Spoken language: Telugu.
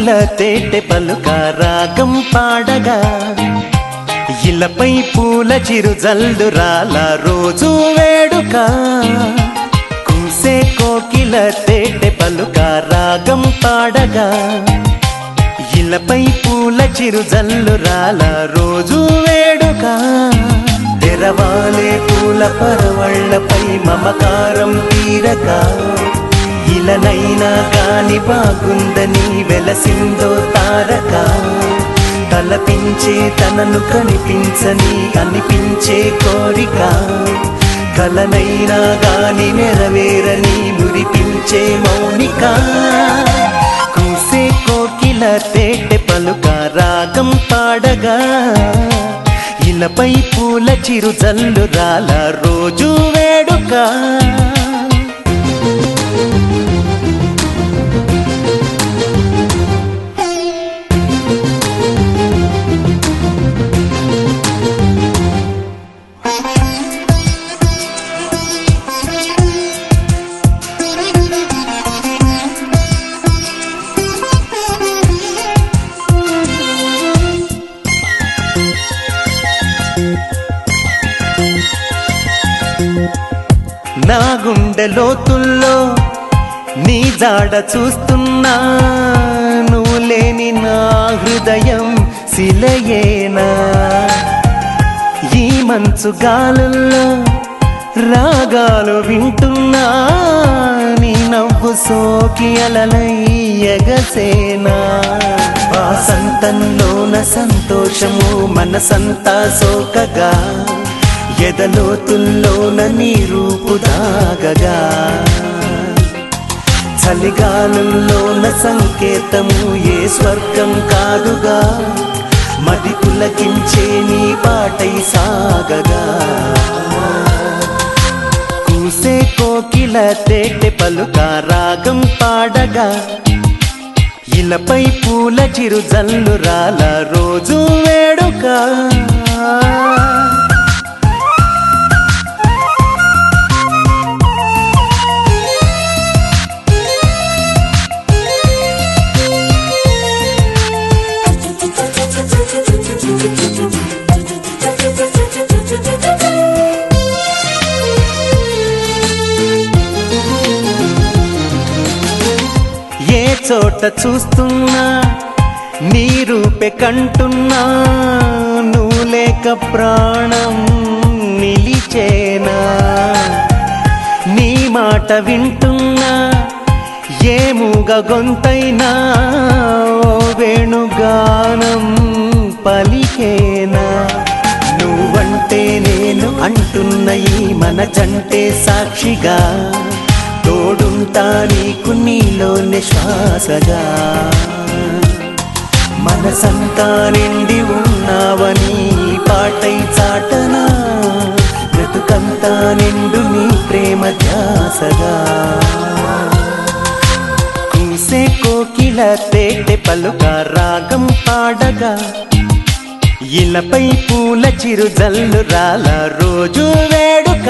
కోకిల తేటె పలుక రాగం పాడగా ఇలపై పూల చిరు జల్లురాల రోజు వేడుక కూసే కోకిల తేటె పలుక రాగం పాడగా ఇలపై పూల చిరు జల్లురాల రోజు వేడుక తెరవాలే పూల పరవళ్ళపై మమకారం తీరక ఇలనైనా గాని బాగుందని వెలసిందో తారక తలపించే తనను కనిపించని అనిపించే కోరిక కలనైనా గాని నెరవేరని మురిపించే మౌనిక కూసే కోకిల తేటె పలుక రాగం పాడగా ఇలపై పూల చిరు జల్లురాల రోజు వేడుక నా గుండె లోతుల్లో నీ జాడ చూస్తున్నా నువ్వు లేని నా హృదయం శిలయేనా ఈ మంచు గాలుల్లో రాగాలు వింటున్నా నీ నవ్వు సోకి అలలై ఎగసేనా వాసంతంలోన సంతోషము మనసంతా సోకగా ఎదలోతుల్లోన నీ రూపు దాగగా చలిగాలుల్లోన సంకేతము ఏ స్వర్గం కాదుగా మది పులకించే నీ పాటై సాగగా కూసే కోకిల తేటె పలుక రాగం పాడగా ఇలపై పూల చిరు జల్లురాల రోజు వేడుక ఏ చోట చూస్తున్నా నీ రూపే కంటున్నా నువ్వు లేక ప్రాణం నిలిచేనా నీ మాట వింటున్నా ఏ మూగ గొంతైనా ఓ వేణుగానం పలికేనా నువ్వంటే నేను అంటున్న ఈ మన జంటే సాక్షిగా తోడుంటా నీకు నీలోని శ్వాసగా మనసంతా నిండి ఉన్నావని పాటై చాటనా బ్రతుకంతా నిండు నీ ప్రేమ ధ్యాసగా కూసే కోకిల తేటె పలుక రాగం పాడగా ఇలపై పూల చిరు జల్లురాల రోజు వేడుక